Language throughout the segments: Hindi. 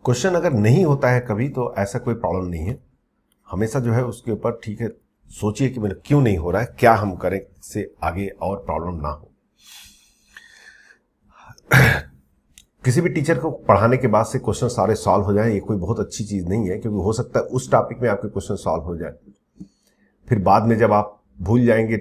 क्वेश्चन अगर नहीं होता है कभी तो ऐसा कोई प्रॉब्लम नहीं है, हमेशा जो है उसके ऊपर ठीक है सोचिए कि मेरे क्यों नहीं हो रहा है, क्या हम करें से आगे और प्रॉब्लम ना हो। किसी भी टीचर को पढ़ाने के बाद से क्वेश्चन सारे सॉल्व हो जाए ये कोई बहुत अच्छी चीज नहीं है, क्योंकि हो सकता है उस टॉपिक में आपके क्वेश्चन सॉल्व हो जाए, फिर बाद में जब आप भूल जाएंगे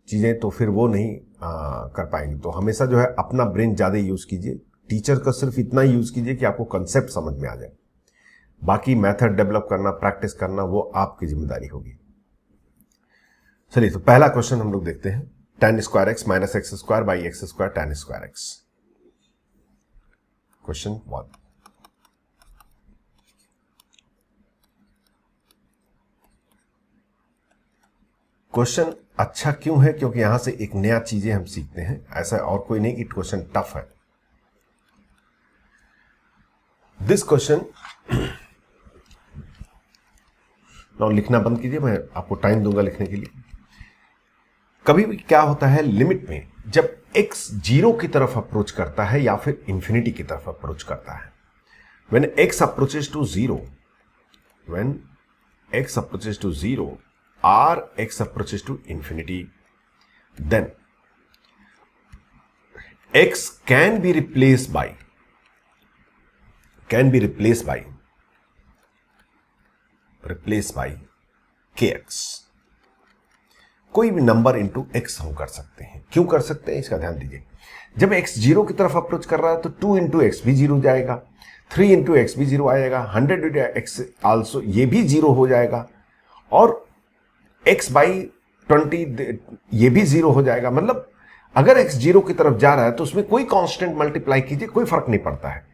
चीजें तो फिर वो नहीं कर पाएंगे। तो हमेशा जो है अपना ब्रेन ज्यादा यूज कीजिए, टीचर का सिर्फ इतना यूज कीजिए कि आपको कंसेप्ट समझ में आ जाए, बाकी मेथड डेवलप करना प्रैक्टिस करना वो आपकी जिम्मेदारी होगी। चलिए तो पहला क्वेश्चन हम लोग देखते हैं, tan square x minus x square by x square tan square x. Question 1, question अच्छा क्यों है? क्योंकि यहां से एक नया चीजें हम सीखते हैं, ऐसा और कोई नहीं कि क्वेश्चन टफ है। दिस क्वेश्चन नाउ लिखना बंद कीजिए, मैं आपको टाइम दूंगा लिखने के लिए। कभी भी क्या होता है लिमिट में, जब x जीरो की तरफ अप्रोच करता है या फिर इंफिनिटी की तरफ अप्रोच करता है, when x approaches to zero, when x approaches to zero or x approaches to infinity, then x can be replaced by kx। कोई भी नंबर इंटू एक्स हम कर सकते हैं। क्यों कर सकते हैं इसका ध्यान दीजिए। जब x जीरो की तरफ अप्रोच कर रहा है तो 2 इंटू एक्स भी जीरो जाएगा, 3 इंटू एक्स भी जीरो आएगा, 100 इंटू एक्स आल्सो ये भी जीरो हो जाएगा, और x बाई 20 ये भी जीरो हो जाएगा। मतलब अगर x जीरो की तरफ जा रहा है तो उसमें कोई कांस्टेंट मल्टीप्लाई कीजिए कोई फर्क नहीं पड़ता है।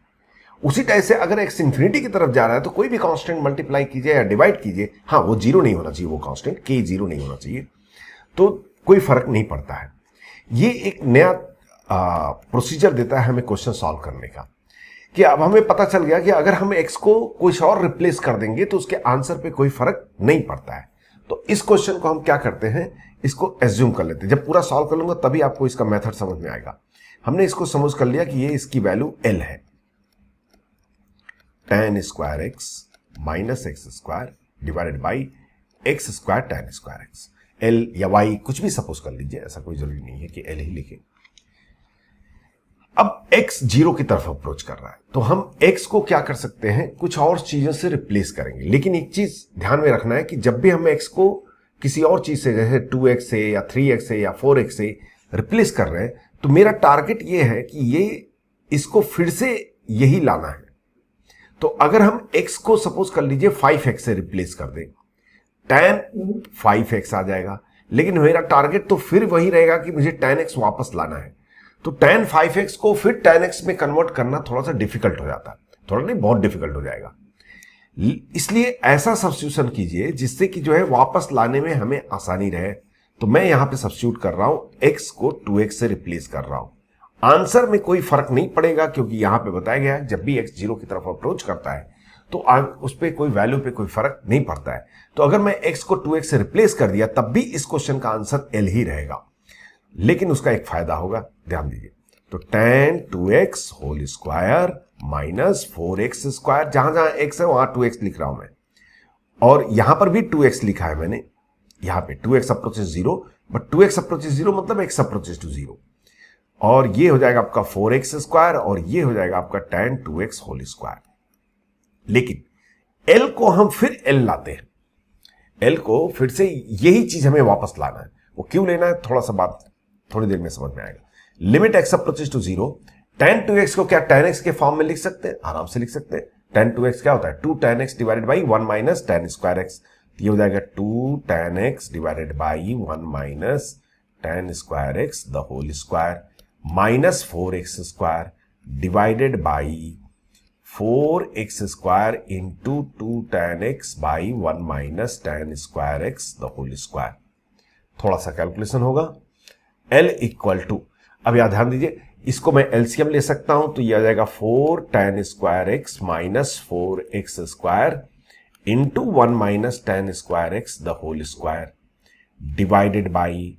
उसी टाइप से अगर x इंफिनिटी की तरफ जा रहा है तो कोई भी कांस्टेंट मल्टीप्लाई कीजिए या डिवाइड कीजिए, हाँ वो जीरो नहीं होना चाहिए, वो कांस्टेंट k जीरो नहीं होना चाहिए, तो कोई फर्क नहीं पड़ता है। ये एक नया प्रोसीजर देता है हमें क्वेश्चन सॉल्व करने का, कि अब हमें पता चल गया कि अगर हम x को कुछ और रिप्लेस कर देंगे तो उसके आंसर पे कोई फर्क नहीं पड़ता है। तो इस क्वेश्चन को हम क्या करते हैं, इसको एज्यूम कर लेते हैं। जब पूरा सॉल्व कर लूंगा तभी आपको इसका मेथड समझ में आएगा। हमने इसको समझ कर लिया कि ये इसकी वैल्यू l है, tan square x minus x square divided by x square tan square x. L या वाई कुछ भी सपोज कर लीजिए, ऐसा कोई जरूरी नहीं है कि एल ही लिखे। अब x जीरो की तरफ अप्रोच कर रहा है तो हम x को क्या कर सकते हैं, कुछ और चीजों से रिप्लेस करेंगे। लेकिन एक चीज ध्यान में रखना है कि जब भी हम x को किसी और चीज से, जैसे 2x से या 3x से या 4x से रिप्लेस कर रहे हैं, तो मेरा टारगेट ये है कि ये इसको फिर से यही लाना है। तो अगर हम x को सपोज कर लीजिए 5x से रिप्लेस कर दें, tan 5x आ जाएगा, लेकिन मेरा टारगेट तो फिर वही रहेगा कि मुझे tan x वापस लाना है। तो tan 5x को फिर tan x में कन्वर्ट करना थोड़ा सा डिफिकल्ट हो जाता है, थोड़ा नहीं बहुत डिफिकल्ट हो जाएगा। इसलिए ऐसा सब्स्टिट्यूशन कीजिए जिससे कि जो है वापस लाने में हमें आसानी रहे। तो मैं यहां पे सब्स्टिट्यूट कर रहा हूं, x को 2x से रिप्लेस कर रहा हूं। आंसर में कोई फर्क नहीं पड़ेगा, क्योंकि यहां पे बताया गया है जब भी x जीरो की तरफ अप्रोच करता है तो उस पर कोई वैल्यू पे कोई फर्क नहीं पड़ता है। तो अगर मैं x को 2x से रिप्लेस कर दिया तब भी इस क्वेश्चन का आंसर l ही रहेगा, लेकिन उसका एक फायदा होगा, ध्यान दीजिए। तो tan 2x whole square minus 4x square, जहां जहां x है वहां 2x लिख रहा हूं मैं, और यहां पर भी 2x लिखा है मैंने, यहां पे 2x approaches 0, but 2x approaches 0 मतलब x अप्रोचेस टू 0, और ये हो जाएगा आपका 4x स्क्वायर और ये हो जाएगा आपका tan 2x होल स्क्वायर। लेकिन l को हम फिर l लाते हैं, l को फिर से यही चीज हमें वापस लाना है। वो क्यों लेना है थोड़ा सा बात थोड़ी देर में समझ में आएगा। Limit x approaches to 0, tan 2x को क्या tan x के फॉर्म में लिख सकते हैं, आराम से लिख सकते हैं। tan 2x क्या होता है, 2 tan x divided by 1 minus tan square x। ये हो जाएगा 2 tan x divided by 1 minus tan square x the whole square minus 4x square divided by 4x square into 2 tan x by 1 minus tan square x the whole square. थोड़ा सा कैलकुलेशन होगा। L इक्वल टू, अब यहां ध्यान दीजिए, इसको मैं एलसीएम ले सकता हूं तो यह आ जाएगा 4 tan square x minus 4x square into 1 minus tan square x the whole square divided by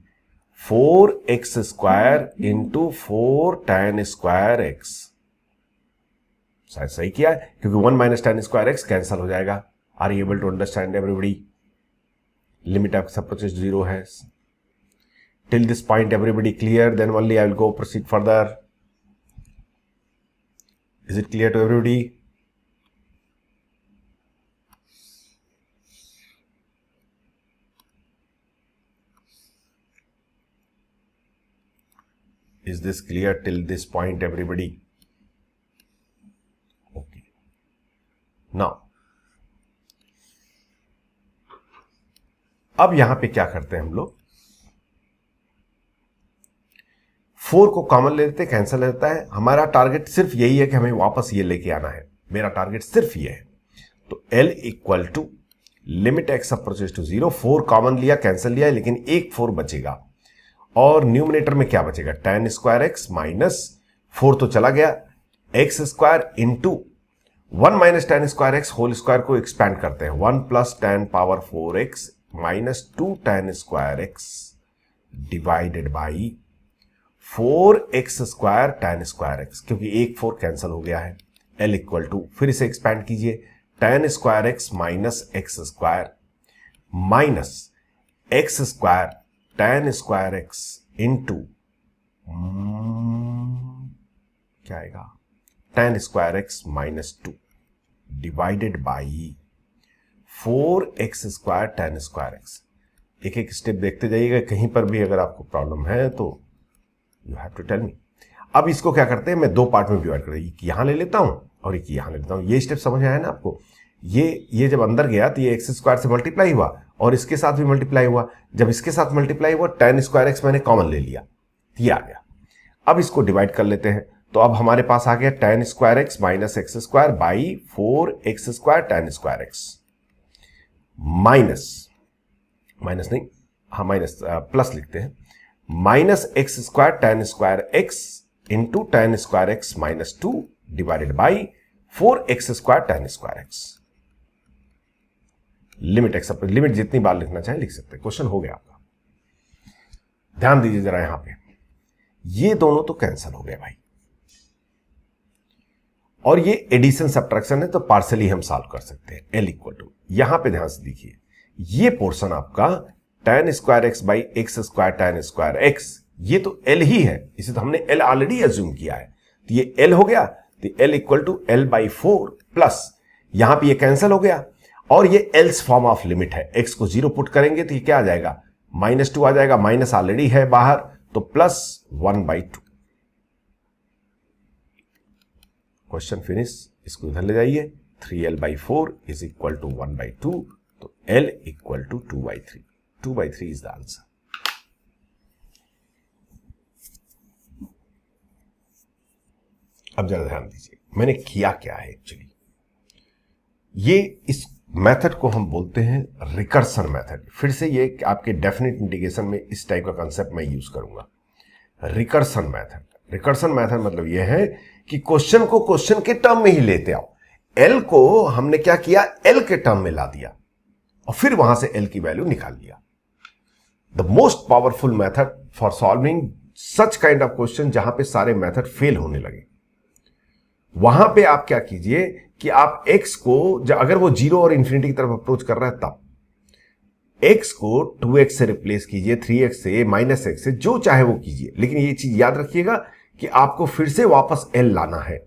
4x square into 4 tan square x। शायद सही किया है, क्योंकि 1 minus tan square x cancel हो जाएगा। Are you able to understand everybody? Limit x approaches 0 है। Till this point everybody clear, then only I will go proceed further. Is it clear to everybody? Is this clear till this point everybody? Okay. Now अब यहां पे क्या करते हैं हम लोग, 4 को कॉमन ले लेते, कैंसिल होता है। हमारा टारगेट सिर्फ यही है कि हमें वापस ये लेके आना है, मेरा टारगेट सिर्फ ये है। तो L equal to limit x approaches to 0, 4 common लिया, कैंसिल लिया, लेकिन एक 4 बचेगा, और न्यूमिनेटर में क्या बचेगा, tan स्क्वायर एक्स माइनस 4 तो चला गया, x square into 1 minus tan square x whole square को एक्सपैंड करते हैं, 1 plus tan power 4x minus 2 tan square x divided by 4x square tan square x, क्योंकि एक 4 कैंसिल हो गया है। L इक्वल टू, फिर इसे एक्सपैंड कीजिए, tan square x minus x square minus x square tan square x into क्या आएगा, tan square x minus 2 divided by 4x square tan square x. एक एक स्टेप देखते जाइएगा, कहीं पर भी अगर आपको प्रॉब्लम है तो you have to tell me. अब इसको क्या करते हैं, मैं दो पार्ट में डिवाइड कर, एक यहां ले लेता हूं और एक यहां ले लेता हूं। ये स्टेप समझ आया ना आपको? ये जब अंदर गया तो ये एक्स स्क्वायर से मल्टीप्लाई हुआ और इसके साथ भी मल्टीप्लाई हुआ। जब इसके साथ मल्टीप्लाई हुआ, tan स्क्वायर एक्स मैंने कॉमन ले लिया, ये आ गया। अब इसको डिवाइड कर लेते हैं, तो अब हमारे पास आ गया tan square x minus x square by 4x square tan square x minus नहीं, हाँ माइनस प्लस लिखते हैं, minus x square tan square x into tan square x minus 2 divided by 4x square tan square x. Limit x, limit जितनी बार लिखना चाहे लिख सकते हैं, क्वेश्चन हो गया आपका। ध्यान दीजिए जरा, यहां पे ये दोनों तो कैंसिल हो गए भाई, और ये एडिशन सब्ट्रैक्शन है तो पार्सली हम सॉल्व कर सकते हैं। L इक्वल टू, यहां पे ध्यान से देखिए, ये पोर्शन आपका tan square x by x square tan square x, ये तो L ही है, इसे तो हमने L ऑलरेडी एज्यूम किया है, तो ये L हो गया, तो L equal to L by 4 plus, यहां पे ये कैंसिल हो गया, और ये एल्स फॉर्म ऑफ लिमिट है, x को 0 पुट करेंगे तो ये क्या आ जाएगा, -2 आ जाएगा, माइनस ऑलरेडी है बाहर, तो प्लस 1/2। क्वेश्चन फिनिश, इसको इधर ले जाइए, 3L/4 इज इक्वल टू 1/2, तो L equal to 2/3, 2/3 is the answer. अब जरा ध्यान दीजिए मैंने किया क्या है एक्चुअली। ये इस मेथड को हम बोलते हैं रिकर्सन मेथड। फिर से ये आपके डेफिनेट इंटीग्रेशन में इस टाइप का कंसेप्ट मैं यूज करूंगा, रिकर्सन मेथड। रिकर्सन मेथड मतलब ये है कि क्वेश्चन को क्वेश्चन के टर्म में ही लेते आओ। एल को हमने क्या किया, एल के टर्म में ला दिया और फिर वहां से एल की वैल्यू निकाल लिया। The most powerful method for solving such kind of question जहां पे सारे मेथड फेल होने लगे, वहां पे आप क्या कीजिए कि आप x को, अगर वो 0 और इंफिनिटी की तरफ अप्रोच कर रहा है तब x को 2x से रिप्लेस कीजिए, 3x से, -x से, जो चाहे वो कीजिए, लेकिन ये चीज याद रखिएगा कि आपको फिर से वापस l लाना है।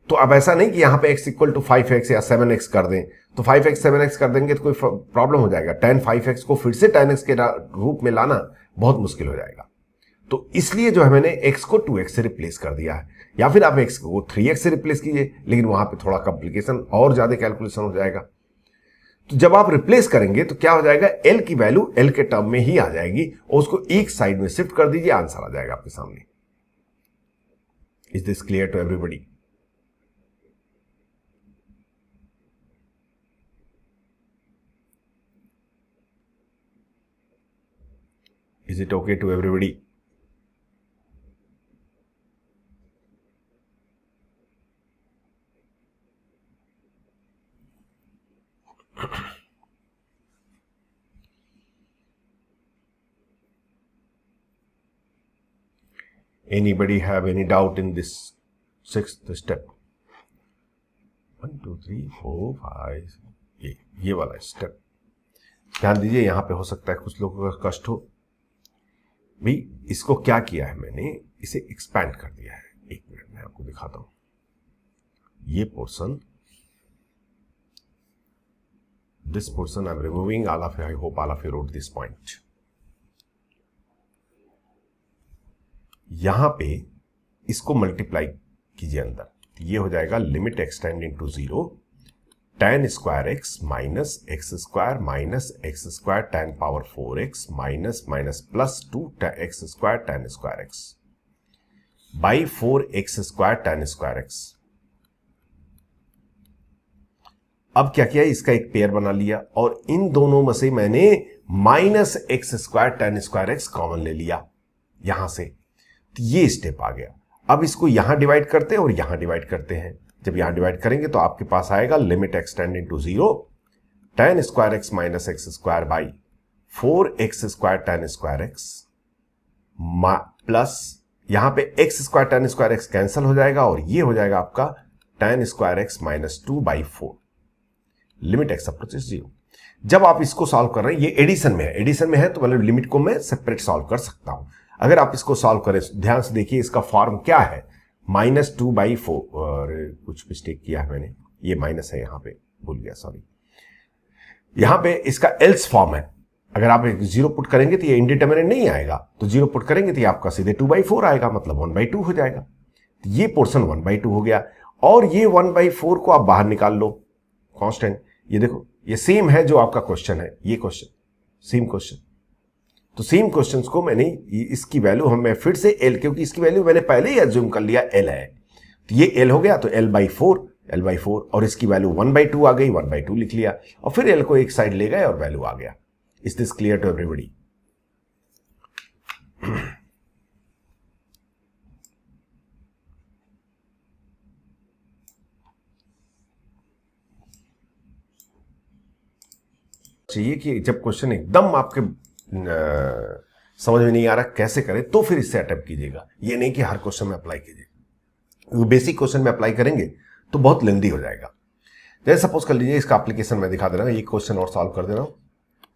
तो अब ऐसा नहीं कि यहां पे x इक्वल टू 5x या 7x कर दें, तो 5x 7x कर देंगे तो कोई प्रॉब्लम हो जाएगा। tan 5x को फिर से tan x के रूप में लाना बहुत मुश्किल हो जाएगा। तो इसलिए जो है मैंने x को 2x से रिप्लेस कर दिया है, या फिर आप x को 3x से रिप्लेस कीजिए, लेकिन वहां पे थोड़ा कॉम्प्लिकेशन और ज्यादा कैलकुलेशन हो जाएगा। तो जब आप रिप्लेस करेंगे तो क्या हो जाएगा, l की वैल्यू l के टर्म में ही आ जाएगी और उसको एक साइड में शिफ्ट कर दीजिए, आंसर आ जाएगा आपके सामने। Is this clear to everybody? Is it okay to everybody? Anybody have any doubt in this sixth step? 1 2 3 4 5 ये वाला स्टेप ध्यान दीजिए। यहां पे हो सकता है कुछ लोगों का कष्ट हो भी। इसको क्या किया है मैंने, इसे एक्सपैंड कर दिया है। एक मिनट में आपको दिखाता हूं। ये portion, this portion I am removing, all of you, I hope all of you wrote this point. यहां पे इसको मल्टीप्लाई कीजिए अंदर, ये हो जाएगा limit extending to 0 tan square x minus x square tan power 4x minus minus plus 2 x square tan square x by 4x square tan square x. अब क्या किया, इसका एक पेयर बना लिया और इन दोनों में से मैंने minus x square tan square x common ले लिया यहां से। तो ये स्टेप आ गया। अब इसको यहां डिवाइड करते हैं और यहां डिवाइड करते हैं। जब यहां डिवाइड करेंगे तो आपके पास आएगा limit extending to 0 tan square x minus x square by 4x square tan square x plus यहां पे x square tan square x cancel हो जाएगा और ये हो जाएगा आपका tan square x minus 2 by 4 limit x approaches 0। जब आप इसको सॉल्व कर रहे हैं, ये एडिशन में है, एडिशन में है तो मतलब लिमिट को मैं सेपरेट सॉल्व कर सकता हूं। अगर आप इसको सॉल्व करें, ध्यान से देखिए इसका फॉर्म क्या है, -2/4 और कुछ मिस्टेक किया है मैंने, ये माइनस है यहां पे, भूल गया सॉरी। यहां पे इसका एल्स फॉर्म है। अगर आप 0 पुट करेंगे तो ये इंडिटरमिनेट नहीं आएगा, तो 0 पुट करेंगे तो ये आपका सीधे 2/4 आएगा, मतलब 1/2 हो जाएगा। तो ये पोर्शन 1/2 हो गया और ये 1/4 को आप बाहर निकाल लो कांस्टेंट। ये देखो ये सेम है जो आपका क्वेश्चन है, ये क्वेश्चन सेम क्वेश्चन। तो सेम क्वेश्चंस को मैंने इसकी वैल्यू मैं फिर से L, क्योंकि इसकी वैल्यू मैंने पहले ही एज्यूम कर लिया L है, तो ये L हो गया तो L/4 और इसकी वैल्यू 1/2 आ गई, 1/2 लिख लिया और फिर L को एक साइड ले गए और वैल्यू आ गया। Is this clear to everybody? चाहिए कि जब क्वेश्चन एकदम आपके समझ में नहीं आ रहा कैसे करें तो फिर इससे अटेम्प्ट कीजिएगा, ये नहीं कि हर क्वेश्चन में अप्लाई कीजिए। बेसिक क्वेश्चन में अप्लाई करेंगे तो बहुत लेंदी हो जाएगा। जैसे सपोज कर लीजिए, इसका एप्लीकेशन मैं दिखा दे रहा हूं, एक क्वेश्चन और सॉल्व कर दे रहा हूं।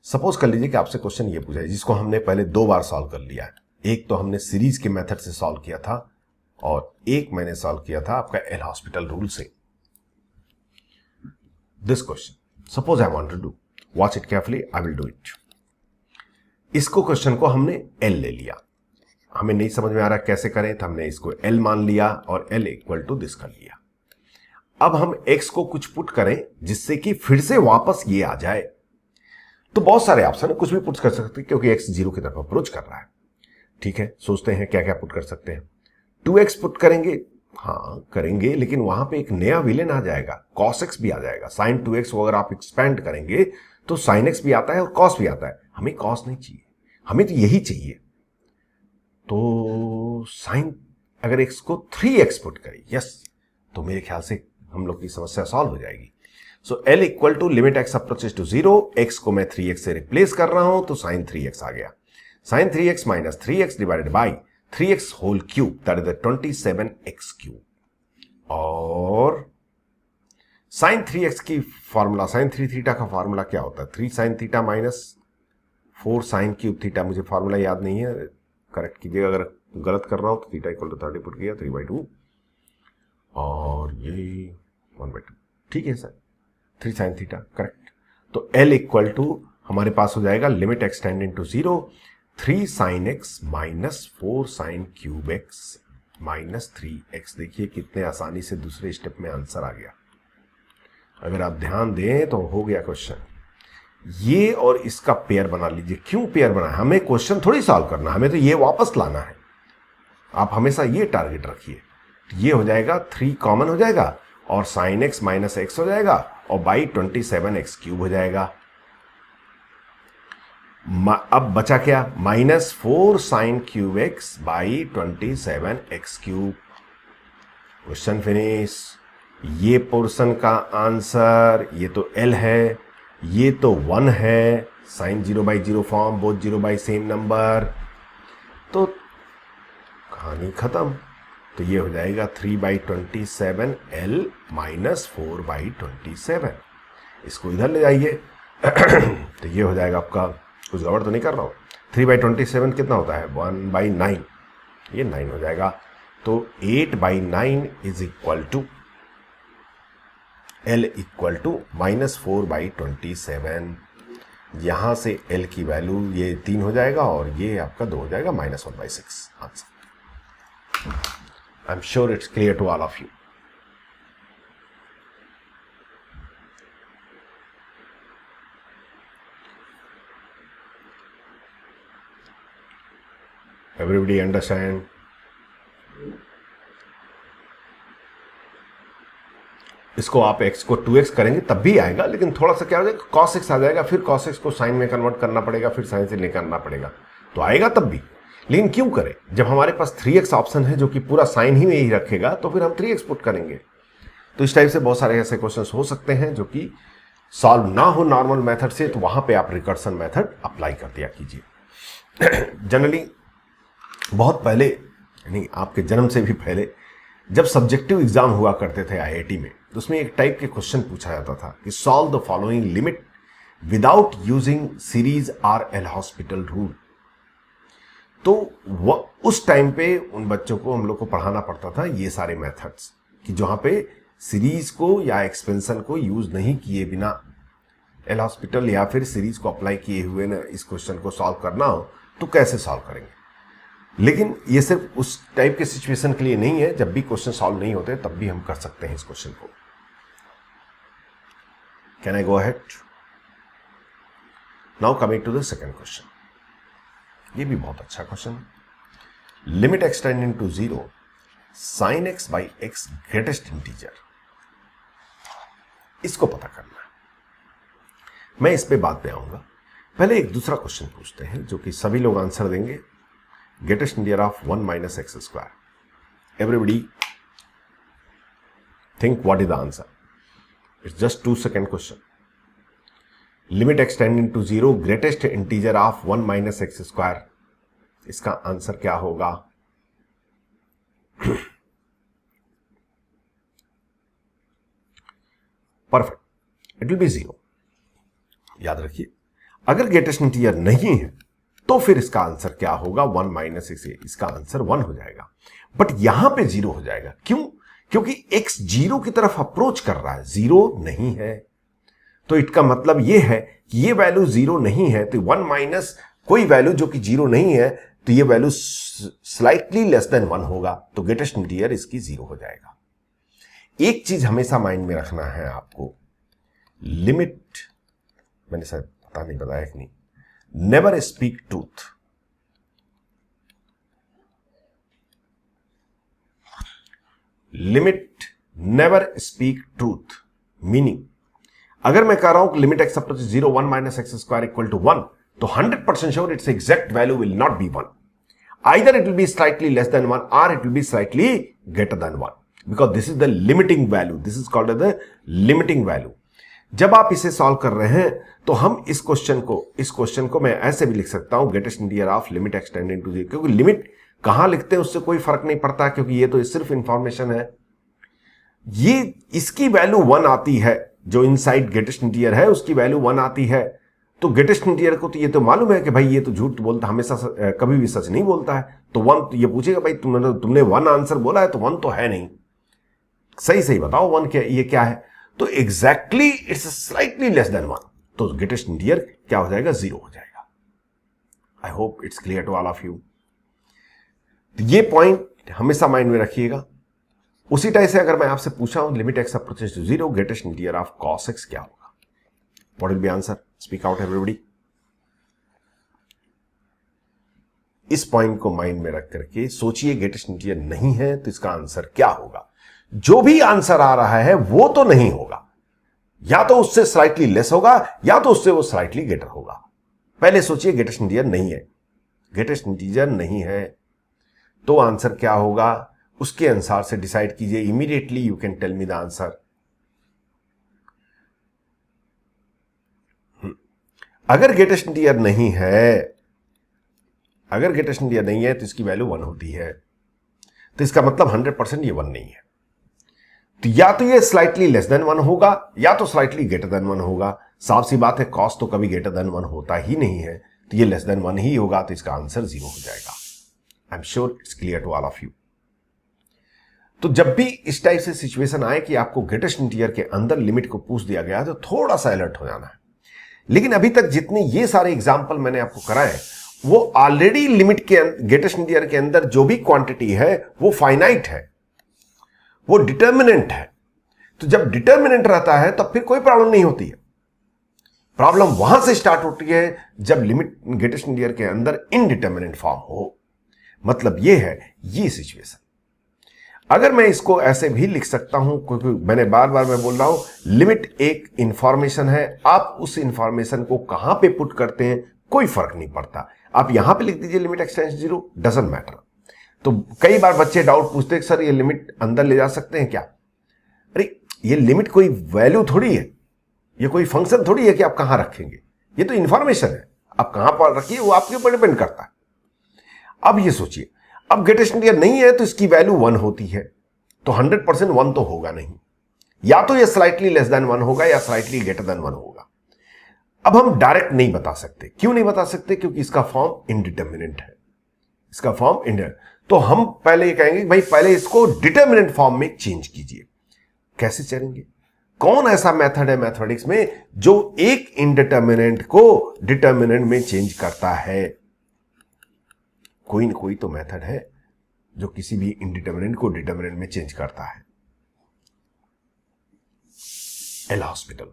सपोज कर लीजिए कि आपसे क्वेश्चन ये पूछा है जिसको हमने पहले 2 बार सॉल्व कर लिया है। एक तो हमने सीरीज के मेथड से सॉल्व किया था और एक मैंने सॉल्व किया था आपका एल हॉस्पिटल रूल से। This question suppose I want to do, watch it carefully, I will do it. इसको क्वेश्चन को हमने L ले लिया, हमें नहीं समझ में आ रहा कैसे करें तो हमने इसको L मान लिया और L इक्वल टू दिस कर लिया। अब हम X को कुछ पुट करें जिससे कि फिर से वापस ये आ जाए। तो बहुत सारे ऑप्शन है, कुछ भी पुट कर सकते हैं क्योंकि X 0 की तरफ अप्रोच कर रहा है। ठीक है, सोचते हैं क्या क्या पुट कर सकते हैं। 2x पुट करेंगे, हाँ करेंगे, लेकिन वहां पे एक नया विलेन आ जाएगा, cos x भी आ जाएगा। sin 2x को अगर आप एक्सपेंड करेंगे तो sin x भी आता है और cos भी आता है। हमें cos नहीं चाहिए, हमें तो यही चाहिए। तो sin अगर x को 3x पुट करें, यस, तो मेरे ख्याल से हम लोग की समस्या सॉल्व हो जाएगी। So L equal to limit x approaches to 0, x को मैं 3x से रिप्लेस कर रहा हूं तो sin 3x आ गया। sin 3x minus 3x divided by 3x whole cube, that is 27x cube. और sin 3x की फॉर्मूला, sin 3 थीटा का फॉर्मूला क्या होता है? 3 sin theta minus 4 sin cube theta. मुझे फॉर्मूला याद नहीं है, करेक्ट कीजिएगा अगर गलत कर रहा हूं तो। थीटा इक्वल टू 30 पुट किया 3/2 और ये 1/2, ठीक है सर, 3 sin थीटा करेक्ट। तो L इक्वल टू हमारे पास हो जाएगा limit extending to 0 3 sin x minus 4 sin cube x minus 3x। देखिए कितने आसानी से दूसरे स्टेप में आंसर आ गया। अगर आप ध्यान दें तो हो गया क्वेश्चन। ये और इसका पेयर बना लीजिए। क्यों पेयर बना? हमें क्वेश्चन थोड़ी सॉल्व करना, हमें तो ये वापस लाना है। आप हमेशा ये टारगेट रखिए। ये हो जाएगा 3 कॉमन हो जाएगा और sin x माइनस x हो जाएगा और बाई 27x क्यूब हो जाएगा। अब बचा क्या? -4 sin cube x by 27x cube. Question finish. ये पोर्शन का आंसर, ये तो L है, ये तो 1 है, sin 0/0 form, both 0 by same number. तो कहानी खत्म। तो ये हो जाएगा 3/27 L माइनस 4/27। इसको इधर ले जाइए तो ये हो जाएगा आपका, कुछ गड़बड़ तो नहीं कर रहा हूँ, 3/27 कितना होता है 1/9, ये 9 हो जाएगा। तो 8/9 is equal to L equal to minus 4/27। यहां से L की वैल्यू ये 3 हो जाएगा और ये आपका 2 हो जाएगा, -1/6 answer. I am sure it's clear to all of you. Everybody understand? इसको आप x को 2x करेंगे तब भी आएगा, लेकिन थोड़ा सा क्या हो जाएगा, cos x आ जाएगा, फिर cos x को sin में कन्वर्ट करना पड़ेगा, फिर sin से निकालना पड़ेगा, तो आएगा तब भी। लेकिन क्यों करें, जब हमारे पास 3x ऑप्शन है जो कि पूरा साइन ही में ही रखेगा, तो फिर हम 3x पुट करेंगे। तो इस टाइप से बहुत सारे ऐसे क्वेश्चंस हो सकते हैं जो कि सॉल्व ना हो नॉर्मल मेथड से, तो वहां पे आप रिकर्सन मेथड अप्लाई कर दिया कीजिए। जनरली बहुत पहले, यानी आपके जन्म से भी पहले, जब सब्जेक्टिव एग्जाम हुआ करते थे आईआईटी में, तो उसमें एक टाइप के क्वेश्चन पूछा जाता था कि solve the following limit without using series R L hospital rule. तो उस टाइम पे उन बच्चों को, हम लोग को पढ़ाना पड़ता था ये सारे मेथड्स, कि जहां पे सीरीज को या एक्सपेंशन को यूज नहीं किए बिना एल हॉस्पिटल या फिर सीरीज को अप्लाई किए हुए ना इस क्वेश्चन को सॉल्व करना हो तो कैसे सॉल्व करेंगे। लेकिन ये सिर्फ उस टाइप के सिचुएशन के लिए नहीं है, जब भी क्वेश्चन सॉल्व नहीं होते तब भी हम कर सकते हैं इस क्वेश्चन को। Can I go ahead? Now coming to the second question, ये भी बहुत अच्छा क्वेश्चन है। Limit extending to 0 sin x by x greatest integer, इसको पता करना है। मैं इस पे बाद में आऊंगा, पहले एक दूसरा क्वेश्चन पूछते हैं जो कि सभी लोग आंसर देंगे। Greatest integer of 1 minus x square. Everybody think what is the answer? It's just 2-second question. Limit extending to 0 greatest integer of 1 minus x square. इसका आंसर क्या होगा? Perfect, it will be 0। याद रखिए, अगर ग्रेटेस्ट इंटीजर नहीं है तो फिर इसका आंसर क्या होगा, 1 minus x, इसका आंसर 1 हो जाएगा। बट यहां पे 0 हो जाएगा, क्यों? क्योंकि x 0 की तरफ अप्रोच कर रहा है, 0 नहीं है। तो इसका मतलब यह है कि ये वैल्यू 0 नहीं है, तो 1 माइनस कोई वैल्यू जो कि 0 नहीं है, तो ये वैल्यू स्लाइटली लेस देन 1 होगा, तो ग्रेटेस्ट इंटीजर इसकी 0 हो जाएगा। एक चीज हमेशा माइंड में रखना है आपको, लिमिट, मैंने शायद पता नहीं बताया कि नहीं, never speak truth. Limit never speak truth, meaning अगर मैं कह रहा हूं कि limit x approach 0 1 minus x square equal to 1, तो 100% sure it's exact value will not be 1, either it will be slightly less than 1 और it will be slightly greater than 1, because this is the limiting value, this is called the limiting value. जब आप इसे सॉल्व कर रहे हैं तो हम इस क्वेश्चन को मैं ऐसे भी लिख सकता हूं, greatest integer of limit extending to 0, क्योंकि लिमिट कहां लिखते हैं उससे कोई फर्क नहीं पड़ता, क्योंकि ये तो सिर्फ इंफॉर्मेशन है। ये इसकी वैल्यू 1 आती है, जो इनसाइड ग्रेटेस्ट इंटीजर है उसकी वैल्यू 1 आती है, तो ग्रेटेस्ट इंटीजर को तो ये तो मालूम है कि भाई ये तो झूठ बोलता, हमेशा कभी भी सच नहीं बोलता है, तो 1 ये पूछेगा भाई तुमने 1 आंसर बोला है, तो 1 तो है नहीं, सही बताओ 1 क्या, ये क्या है? तो exactly it's slightly less than 1, तो ग्रेटेस्ट इंटीजर क्या हो जाएगा, 0 हो जाएगा। I hope it's clear to all of you. ये पॉइंट हमेशा माइंड में रखिएगा। उसी टाइप से अगर मैं आपसे पूछा हूं limit x approaches to 0 greatest integer of cos x क्या होगा, what will be answer? Speak out everybody. इस पॉइंट को माइंड में रख करके सोचिए, ग्रेटेस्ट इंटीजर नहीं है तो इसका आंसर क्या होगा। जो भी आंसर आ रहा है वो तो नहीं होगा, या तो उससे स्लाइटली लेस होगा या तो उससे वो स्लाइटली ग्रेटर होगा। पहले सोचिए, ग्रेटेस्ट इंटीजर नहीं है, ग्रेटेस्ट इंटीजर नहीं है तो आंसर क्या होगा, उसके अनुसार से डिसाइड कीजिए। Immediately you can tell me the answer. अगर ग्रेटेस्ट इंटीजर नहीं है, तो इसकी वैल्यू 1 होती है। तो इसका मतलब 100% ये 1 नहीं है। तो या तो ये स्लाइटली लेस देन 1 होगा या तो स्लाइटली ग्रेटर देन 1 होगा। साफ सी बात है, कॉस तो कभी ग्रेटर देन 1 होता ही नहीं है, तो ये लेस देन 1 ही होगा, तो इसका आंसर 0 हो जाएगा। I am sure it's clear to all of you. तो जब भी इस टाइप से सिचुएशन आए कि आपको ग्रेटेस्ट इंटीजर के अंदर लिमिट को पूछ दिया गया, तो थोड़ा सा अलर्ट हो जाना है। लेकिन अभी तक जितने ये सारे एग्जाम्पल मैंने आपको कराए, वो ऑलरेडी लिमिट के ग्रेटेस्ट इंटीजर के अंदर जो भी क्वांटिटी है वो फाइनाइट है, वो डिटर्मिनेंट है। तो जब डिटर्मिनेंट रहता है तब फिर कोई प्रॉब्लम नहीं होती है। प्रॉब्लम वहां से स्टार्ट होती है जब लिमिट ग्रेटेस्ट इंटीजर के अंदर इनडिटर्मिनेंट फॉर्म हो। मतलब ये है ये सिचुएशन। अगर मैं इसको ऐसे भी लिख सकता हूं, क्योंकि मैंने बार बार मैं बोल रहा हूं, लिमिट एक इंफॉर्मेशन है, आप उस इंफॉर्मेशन को कहां पे पुट करते हैं कोई फर्क नहीं पड़ता। आप यहां पे लिख दीजिए लिमिट एक्सटेंड्स 0, डजंट मैटर। तो कई बार बच्चे डाउट पूछते हैं, सर ये लिमिट अंदर ले जा सकते हैं क्या? अरे ये लिमिट कोई वैल्यू थोड़ी है, ये कोई फंक्शन थोड़ी है कि आप कहां रखेंगे। ये तो इंफॉर्मेशन है, आप कहां पर रखिए वो आपके ऊपर डिपेंड करता है। अब ये सोचिए, अब ग्रेटेस्ट इंटीजर नहीं है तो इसकी वैल्यू 1 होती है, तो 100% 1 तो होगा नहीं, या तो ये स्लाइटली लेस देन 1 होगा या स्लाइटली ग्रेटर देन 1 होगा। अब हम डायरेक्ट नहीं बता सकते। क्यों नहीं बता सकते? क्योंकि इसका फॉर्म इनडिटर्मिनेंट है, इसका फॉर्म इंडिटर्मिनेंट। तो हम पहले ये कहेंगे भाई पहले इसको डिटर्मिनेंट फॉर्म में चेंज कीजिए। कैसे चलेंगे? कौन ऐसा मेथड है मैथमेटिक्स में जो एक इनडिटर्मिनेंट को डिटर्मिनेंट में चेंज करता है? कोई ना कोई तो मेथड है जो किसी भी इनडिटर्मिनेंट को डिटर्मिनेंट में चेंज करता है। एल हॉस्पिटल,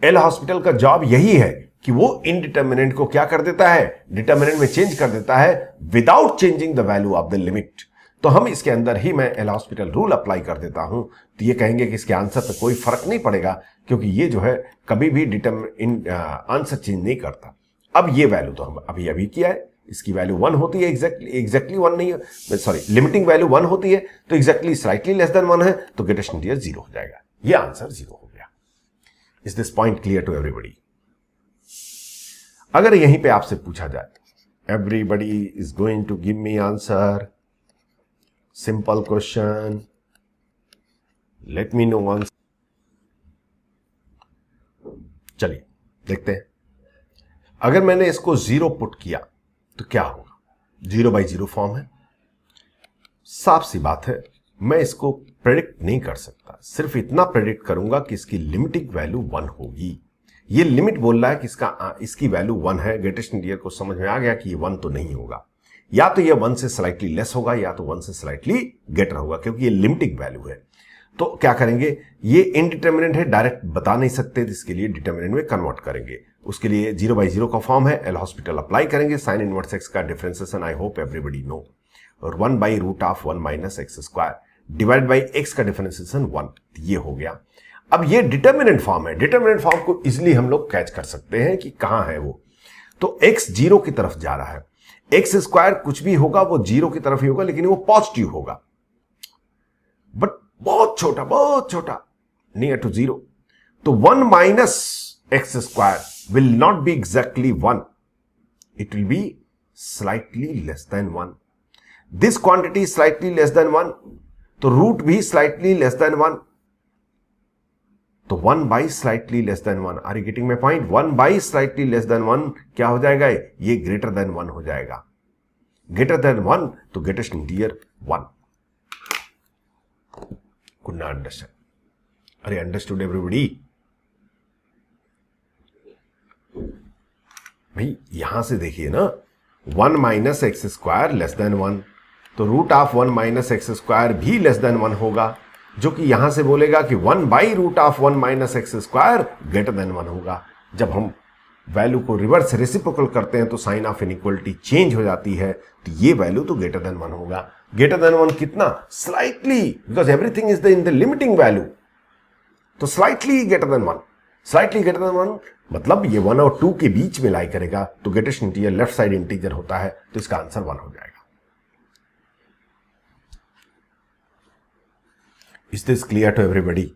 एल हॉस्पिटल का जॉब यही है कि वो इनडिटर्मिनेंट को क्या कर देता है, डिटर्मिनेंट में चेंज कर देता है without changing the value of the limit. तो हम इसके अंदर ही मैं एल हॉस्पिटल रूल अप्लाई कर देता हूं, तो ये कहेंगे कि इसके आंसर पे कोई फर्क नहीं पड़ेगा, क्योंकि ये जो है कभी भी आंसर चेंज नहीं करता। अब ये वैल्यू तो हम अभी अभी किया है, इसकी वैल्यू 1 होती है, एग्जैक्टली 1 नहीं है, सॉरी लिमिटिंग वैल्यू 1 होती है, तो एग्जैक्टली स्लाइटली लेस देन 1 है, तो ग्रेटेस्ट इंटीजर 0 हो जाएगा। ये आंसर 0 हो गया। Is this point clear to everybody? अगर यहीं पे आपसे पूछा जाए, everybody is going to give me answer, simple question, let me know answer. चलिए देखते हैं। अगर मैंने इसको 0 पुट किया तो क्या होगा? 0 बाई 0 फॉर्म है, साफ सी बात है, मैं इसको प्रेडिक्ट नहीं कर सकता। सिर्फ इतना प्रेडिक्ट करूंगा कि इसकी लिमिटिंग वैल्यू 1 होगी। ये लिमिट बोल रहा है कि इसकी वैल्यू 1 है। ग्रेटेस्ट इंटीजर को समझ में आ गया कि ये 1 तो नहीं होगा, या तो ये 1 से स्लाइटली लेस होगा या तो 1 से स्लाइटली ग्रेटर होगा, क्योंकि ये लिमिटिंग वैल्यू है। तो क्या करेंगे, ये इनडिटर्मिनेंट है, डायरेक्ट बता नहीं सकते, तो इसके लिए डिटर्मिनेंट में कन्वर्ट करेंगे। उसके लिए 0 बाई 0 का फॉर्म है, एल हॉस्पिटल अप्लाई करेंगे, साइन इनवर्स एक्स का differentiation I hope everybody know, और 1 by root of 1 minus x square divide by x का डिफरेंशिएशन 1, ये हो गया। अब ये डिटर्मिनेंट फॉर्म है, डिटर्मिनेंट फॉर्म को इजिली हम लोग कैच कर सकते हैं कि कहां है वो। तो एक्स 0 की तरफ जा रहा है, एक्स स्क्वायर कुछ भी होगा वो 0 की तरफ ही होगा, लेकिन वो पॉजिटिव होगा, बट बहुत छोटा, नियर टू 0। तो 1 minus x square will not be exactly 1. It will be slightly less than 1. This quantity is slightly less than 1. तो रूट भी slightly less than 1. तो 1 by slightly less than 1. Are you getting my point? 1 by slightly less than 1 क्या हो जाएगा? ये greater than 1 हो जाएगा। Greater than 1 तो greatest integer 1. Could not understand. अरे understood everybody? भाई यहां से देखिए ना, 1 minus x square less than 1, तो root of 1 minus x square भी लेस देन 1 होगा, जो कि यहां से बोलेगा कि 1 by root of 1 minus x square greater than 1 होगा। जब हम वैल्यू को रिवर्स रेसिप्रोकल करते हैं तो साइन ऑफ इनइक्वालिटी चेंज हो जाती है, तो ये वैल्यू तो ग्रेटर देन 1 होगा। ग्रेटर देन 1 कितना? Slightly, because everything is in the limiting value, तो slightly greater than 1। Slightly greater than 1 मतलब ये 1 और 2 के बीच में लाई करेगा, तो greatest integer left side integer होता है, तो इसका आंसर 1 हो जाएगा। Is this clear to everybody?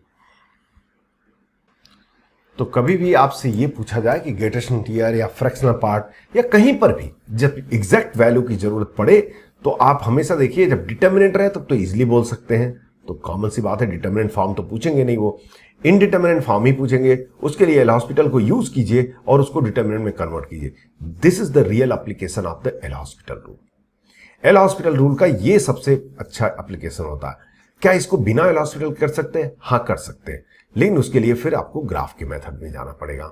तो कभी भी आपसे ये पूछा जाए कि ग्रेटेस्ट इंटीजर या फ्रैक्शनल पार्ट या कहीं पर भी जब एग्जैक्ट वैल्यू की जरूरत पड़े, तो आप हमेशा देखिए जब डिटर्मिनेंट रहे तब तो इजीली बोल सकते हैं, तो कॉमन सी बात है, डिटर्मिनेंट फॉर्म तो पूछेंगे नहीं, वो इनडिटर्मिनेंट फॉर्म ही पूछेंगे। उसके लिए एल हॉस्पिटल को यूज कीजिए और उसको डिटर्मिनेंट में कन्वर्ट कीजिए। This is the real application of the L hospital rule. L hospital rule का ये सबसे अच्छा एप्लीकेशन होता है। क्या इसको बिना एल हॉस्पिटल कर सकते हैं? हाँ, कर सकते हैं, लेकिन उसके लिए फिर आपको ग्राफ के मेथड में जाना पड़ेगा।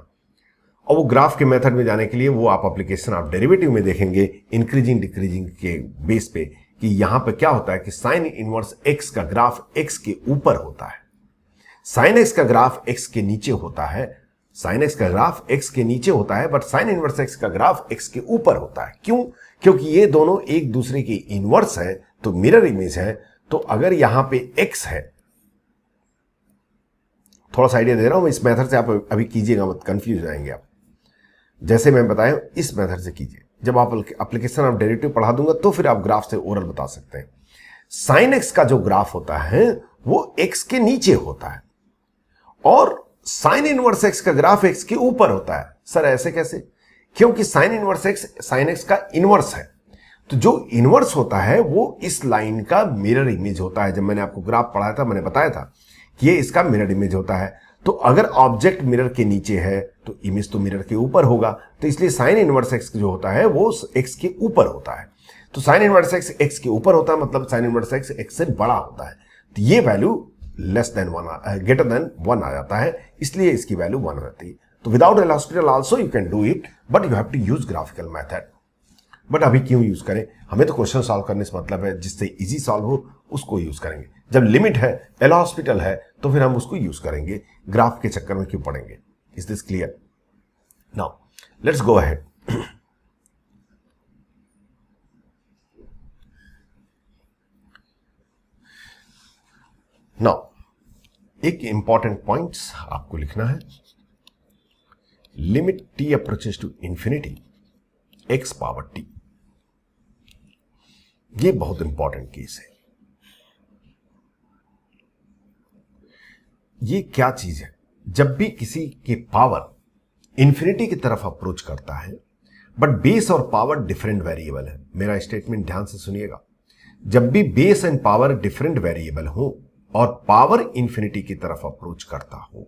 और वो ग्राफ के मेथड में जाने के लिए वो आप एप्लीकेशन आप डेरिवेटिव में देखेंगे इंक्रीजिंग डिक्रीजिंग के बेस पे, कि यहां पे क्या होता है कि साइन इनवर्स एक्स का ग्राफ एक्स के ऊपर होता है, साइन एक्स का ग्राफ एक्स के नीचे होता है, साइन एक्स का ग्राफ एक्स के नीचे होता है, बट साइन इनवर्स एक्स का ग्राफ एक्स के ऊपर होता है। क्यों? क्योंकि ये दोनों एक दूसरे के इनवर्स है, तो मिरर इमेज है। तो अगर यहां पे एक्स है, थोड़ा सा आइडिया दे रहा हूं इस मेथड से, आप अभी कीजिएगा मत, कंफ्यूज हो जाएंगे आप। जैसे मैं बताया इस मेथड से कीजिए, जब आप एप्लीकेशन ऑफ डेरिवेटिव पढ़ा दूंगा तो फिर आप ग्राफ से ओरल बता सकते हैं। साइन एक्स का जो ग्राफ होता है वो एक्स के नीचे होता है और साइन इनवर्स एक्स का ग्राफ एक्स के ऊपर होता है। सर ऐसे कैसे? क्योंकि sign inverse x sign x का इनवर्स है, तो जो इनवर्स होता है वो इस लाइन का मिरर इमेज होता है। जब मैंने आपको ग्राफ पढ़ाया था मैंने बताया था कि ये इसका मिरर इमेज होता है। तो अगर ऑब्जेक्ट मिरर के नीचे है तो इमेज तो मिरर के ऊपर होगा, तो इसलिए साइन इनवर्स एक्स जो होता है वो एक्स के ऊपर होता है। तो साइन इनवर्स एक्स एक्स के ऊपर होता है, मतलब साइन इनवर्स एक्स एक्स से बड़ा होता है। तो ये value less than 1 greater than 1 आ जाता है, इसलिए इसकी वैल्यू 1 रहती है। तो without L'Hospital also you can do it, but you have to use graphical method. But अभी क्यों यूज करें? हमें तो क्वेश्चन सॉल्व करने से मतलब है, जिससे इजी सॉल्व हो उसको यूज करेंगे। जब लिमिट है, एल हॉस्पिटल है, तो फिर हम उसको यूज करेंगे, ग्राफ के चक्कर में क्यों पढ़ेंगे? Is this clear? Now let's go ahead. Now एक इंपॉर्टेंट पॉइंट्स आपको लिखना है। Limit t approaches to infinity x power t, ये बहुत इंपॉर्टेंट केस है। ये क्या चीज है? जब भी किसी के पावर इंफिनिटी की तरफ अप्रोच करता है, बट बेस और पावर डिफरेंट वेरिएबल है। मेरा स्टेटमेंट ध्यान से सुनिएगा। जब भी base and power different variable हो और पावर इंफिनिटी की तरफ अप्रोच करता हो,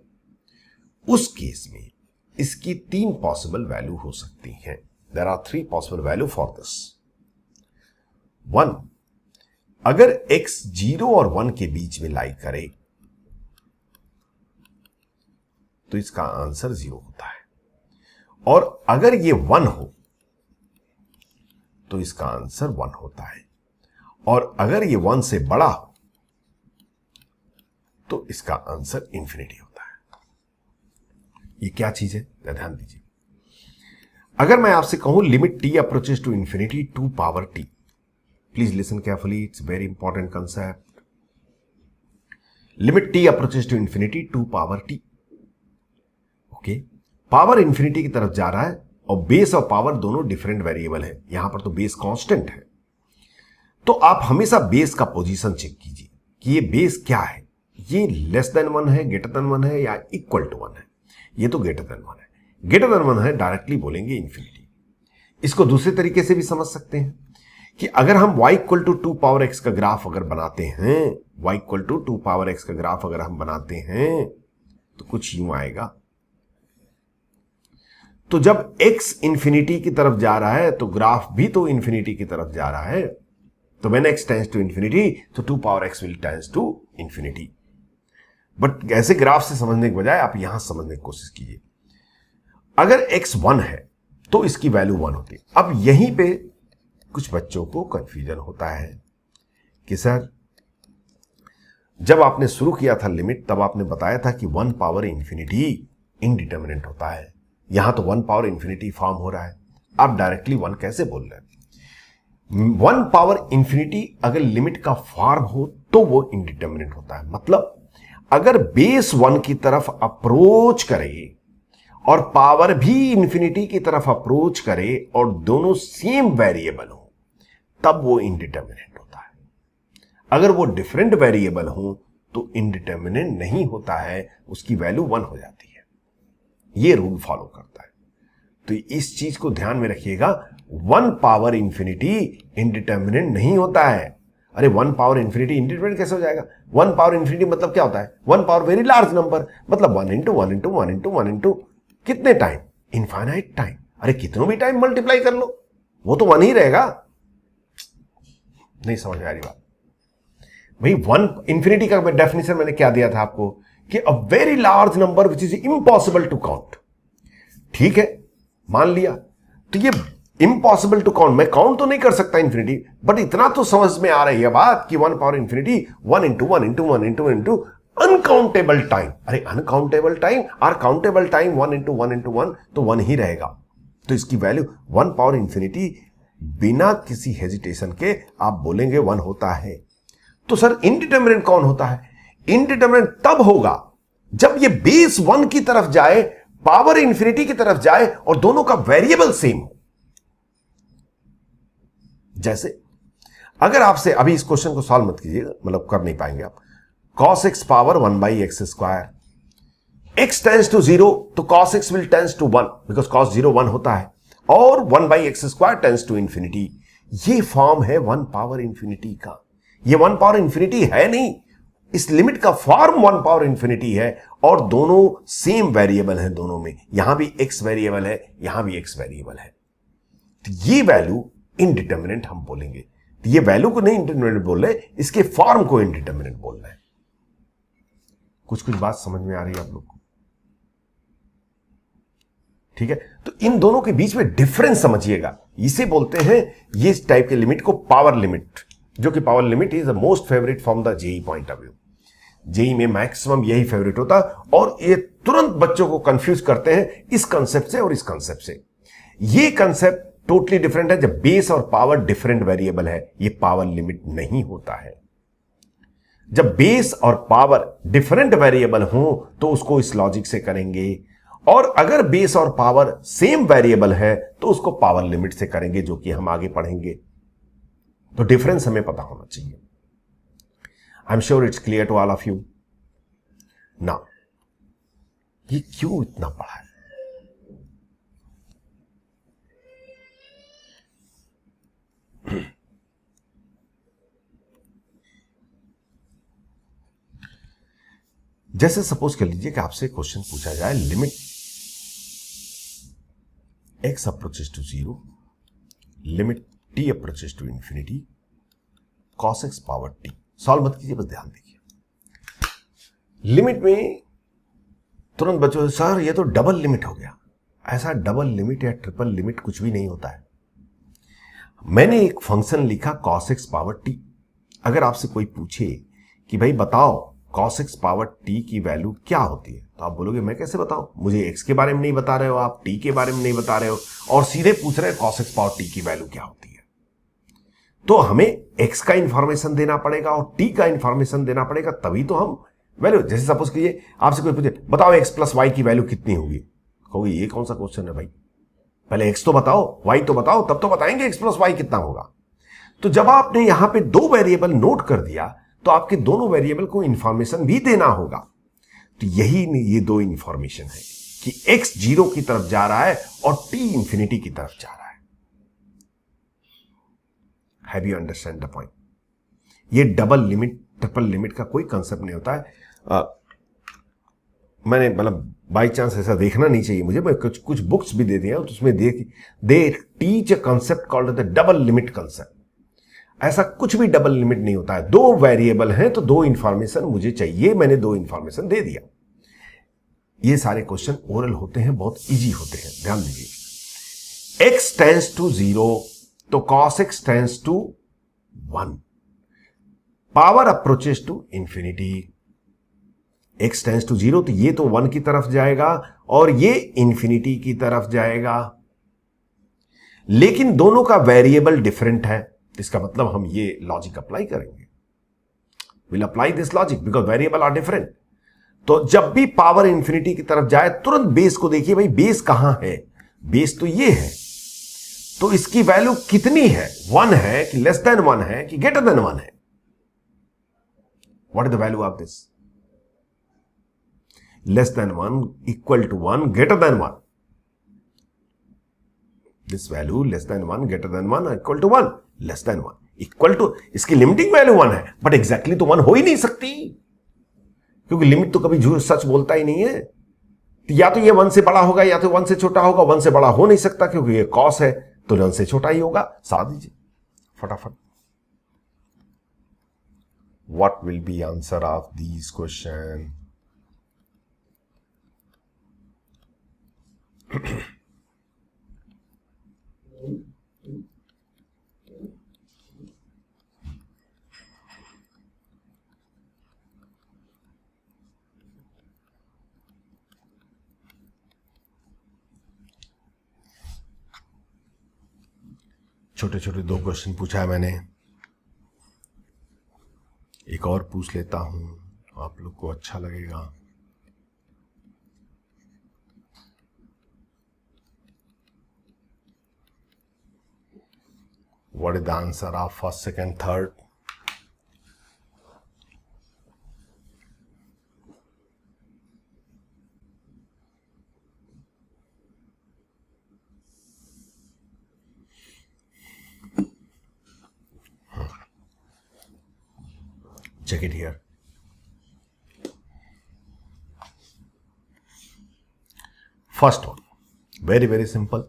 उस केस में इसकी 3 पॉसिबल वैल्यू हो सकती हैं। There are 3 possible value for this. 1, अगर x 0 और 1 के बीच में लाई करे तो इसका आंसर 0 होता है, और अगर ये 1 हो तो इसका आंसर 1 होता है, और अगर ये 1 से बड़ा हो तो इसका आंसर इंफिनिटी होता है। ये क्या चीज है? ध्यान दीजिए। अगर मैं आपसे कहूं limit t approaches to infinity 2 power t, please listen carefully, it's very important concept. Limit t approaches to infinity 2 power t. Okay, power infinity की तरफ जा रहा है और बेस और पावर दोनों डिफरेंट वेरिएबल है। यहां पर तो बेस कांस्टेंट है, तो आप हमेशा बेस का पोजीशन चेक कीजिए कि ये बेस क्या है, ये लेस देन 1 है, ग्रेटर देन 1 है, या इक्वल टू 1 है। ये तो ग्रेटर देन 1 है। ग्रेटर देन 1 है, डायरेक्टली बोलेंगे इंफिनिटी। इसको दूसरे तरीके से भी समझ सकते हैं कि अगर हम y equal to 2 power x का ग्राफ अगर बनाते हैं, y equal to 2 power x का ग्राफ अगर हम बनाते हैं तो कुछ यूं आएगा। तो जब x इंफिनिटी की तरफ जा रहा है तो ग्राफ भी तो इंफिनिटी की तरफ जा रहा है। तो when x tends to infinity तो 2 power x will tends to infinity. But ऐसे ग्राफ से समझने के बजाय आप यहां समझने की कोशिश कीजिए। अगर x 1 है तो इसकी वैल्यू 1 होती है। अब यहीं पे कुछ बच्चों को कंफ्यूजन होता है कि सर जब आपने शुरू किया था लिमिट तब आपने बताया था कि 1 पावर इंफिनिटी इनडिटर्मिनेंट होता है। यहां तो 1 पावर इंफिनिटी फॉर्म हो रहा है, आप डायरेक्टली 1 कैसे बोल रहे हैं? 1 पावर इंफिनिटी अगर लिमिट का फॉर्म हो तो वो इनडिटर्मिनेंट होता है। मतलब अगर बेस 1 की तरफ अप्रोच करे और पावर भी इंफिनिटी की तरफ अप्रोच करे और दोनों सेम वेरिएबल हो तब वो इनडिटर्मिनेंट होता है। अगर वो डिफरेंट वेरिएबल हो तो इनडिटर्मिनेंट नहीं होता है, उसकी वैल्यू 1 हो जाती है। ये रूल फॉलो करता है। तो इस चीज को ध्यान में रखिएगा। वन पावर इंफिनिटी इंडिटर्मिनेंट नहीं होता है। अरे वन पावर इंफिनिटी इंडिटर्मिनेंट कैसे हो जाएगा? वन पावर इंफिनिटी मतलब क्या होता है? One power very large number, मतलब 1 इंटू 1 इंटू 1 इंटू 1 इंटू कितने टाइम? Infinite time. अरे कितनों भी टाइम मल्टीप्लाई कर लो, वो तो 1 ही रहेगा। नहीं समझ में आ रही बात भाई? वन इंफिनिटी का डेफिनेशन मैंने क्या दिया था आपको कि a very large number which is impossible to count. ठीक है, मान लिया। तो ये इम्पॉसिबल टू काउंट, मैं काउंट तो नहीं कर सकता इंफिनिटी, बट इतना तो समझ में आ रही है बात कि one power infinity 1 into 1 into 1 into 1 into uncountable time. अरे अनकाउंटेबल टाइम और काउंटेबल टाइम 1 इंटू 1 इंटू 1 तो 1 ही रहेगा। तो इसकी वैल्यू वन पावर इंफिनिटी बिना किसी हेजिटेशन के आप बोलेंगे 1 होता है। तो सर इनडिटर्मिनेंट कौन होता है? इनडिटर्मिनेंट तब होगा जब ये बेस 1 की तरफ जाए, पावर इंफिनिटी की तरफ जाए और दोनों का वेरिएबल सेम हो। जैसे अगर आपसे अभी इस क्वेश्चन को सॉल्व मत कीजिएगा, मतलब कर नहीं पाएंगे आप। cos x power 1 by x square, x tends to 0 तो cos x will tends to 1 because cos 0 1 होता है, और 1 by x square tends to infinity. ये फॉर्म है 1 पावर इंफिनिटी का। ये 1 पावर इंफिनिटी है नहीं, इस लिमिट का फॉर्म 1 पावर इंफिनिटी है, और दोनों सेम वेरिएबल है। दोनों में यहां भी x वेरिएबल है, यहां भी x वेरिएबल है। तो ये वैल्यू इनडिटर्मिनेंट हम बोलेंगे। तो ये वैल्यू को नहीं इंडिटर्मिनेंट बोल रहे, इसके फॉर्म को इंडिटर्मिनेंट बोल रहे हैं। कुछ कुछ बात समझ में आ रही है आप लोग को? ठीक है, तो इन दोनों के बीच में डिफरेंस समझिएगा। इसे बोलते हैं, ये इस टाइप के लिमिट को पावर लिमिट, जो कि power limit is the most favourite from the JEE point of view. JEE में मैक्सिमम यही फेवरेट होता है, और ये तुरंत बच्चों को कंफ्यूज करते हैं इस कंसेप्ट से और इस कंसेप्ट से। ये कंसेप्ट टोटली डिफरेंट है। जब बेस और पावर डिफरेंट वेरिएबल है, ये पावर लिमिट नहीं होता है। जब बेस और पावर डिफरेंट वेरिएबल हो तो उसको इस लॉजिक से करेंगे, और अगर बेस और पावर सेम वेरिएबल है तो उसको पावर लिमिट से करेंगे, जो कि हम आगे पढ़ेंगे। तो डिफरेंस हमें पता होना चाहिए। I am sure it's clear to all of you now. ये क्यों इतना बड़ा है? जैसे सपोज कर लीजिए कि आपसे क्वेश्चन पूछा जाए, limit x approaches to 0, limit t approaches to infinity, cos x power t। Solve मत कीजिए, बस ध्यान देखिए। लिमिट में तुरंत बच्चों, सर ये तो डबल लिमिट हो गया। ऐसा डबल लिमिट या ट्रिपल लिमिट कुछ भी नहीं होता है। मैंने एक फंक्शन लिखा cos x पावर t। अगर आपसे कोई पूछे कि भाई बताओ cos x पावर t की वैल्यू क्या होती है, तो आप बोलोगे मैं कैसे बताऊं, मुझे x के बारे में नहीं बता रहे हो, आप t के बारे में नहीं बता रहे हो, और सीधे पूछ रहे cos x पावर t की वैल्यू क्या होती है। तो हमें x का इंफॉर्मेशन देना पड़ेगा और t का इंफॉर्मेशन देना पड़ेगा, तभी तो हम वैल्यू। जैसे सपोज कीजिए आपसे कोई पूछे बताओ x प्लस वाई की वैल्यू कितनी होगी, कहोगे ये कौन सा क्वेश्चन है भाई, पहले x तो बताओ, y तो बताओ, तब तो बताएंगे x प्लस वाई कितना होगा। तो जब आपने यहां पे दो वेरिएबल नोट कर दिया, तो आपके दोनों वेरिएबल को इंफॉर्मेशन भी देना होगा। तो यही ये दो इंफॉर्मेशन है कि x 0 की तरफ जा रहा है और t इंफिनिटी की तरफ जा रहा है। Have you understand the point? ये डबल लिमिट ट्रिपल लिमिट का कोई कंसेप्ट नहीं होता है। मैंने मतलब बाई चांस ऐसा देखना नहीं चाहिए मुझे, मैं कुछ बुक्स भी दे दिया, तो उसमें they teach a concept called the double limit concept. ऐसा कुछ भी डबल लिमिट नहीं होता है। दो वेरिएबल हैं तो दो इंफॉर्मेशन मुझे चाहिए, मैंने दो इंफॉर्मेशन दे दिया। ये सारे क्वेश्चन ओरल होते हैं, बहुत इजी होते हैं, ध्यान दीजिए। x टेंस टू 0 तो cos x tends to 1, power approaches to infinity. x tends to 0 तो ये तो 1 की तरफ जाएगा और ये इंफिनिटी की तरफ जाएगा, लेकिन दोनों का वेरिएबल डिफरेंट है। इसका मतलब हम ये लॉजिक अप्लाई करेंगे, will apply this logic because variable are different. तो जब भी पावर इंफिनिटी की तरफ जाए, तुरंत बेस को देखिए, भाई बेस कहां है, बेस तो ये है, तो इसकी वैल्यू कितनी है, 1 है कि लेस देन 1 है कि ग्रेटर देन 1 है। What is the value of this? Less than 1, equal to 1, greater than 1। This value less than 1, greater than 1, equal to 1, less than 1, equal to, इसकी लिमिटिंग वैल्यू 1 है, बट एग्जैक्टली तो 1 हो ही नहीं सकती, क्योंकि लिमिट तो कभी झूठ सच बोलता ही नहीं है। तो या तो ये 1 से बड़ा होगा या तो 1 से छोटा होगा। 1 से बड़ा हो नहीं सकता क्योंकि ये कॉस है, तो 1 से छोटा ही होगा। साथ दीजिए फटाफट। What will be answer of these question? छोटे छोटे 2 क्वेश्चन पूछा है मैंने, एक और पूछ लेता हूं, आप लोग को अच्छा लगेगा। What is the answer of first, second, third? Check it here. First one very very simple.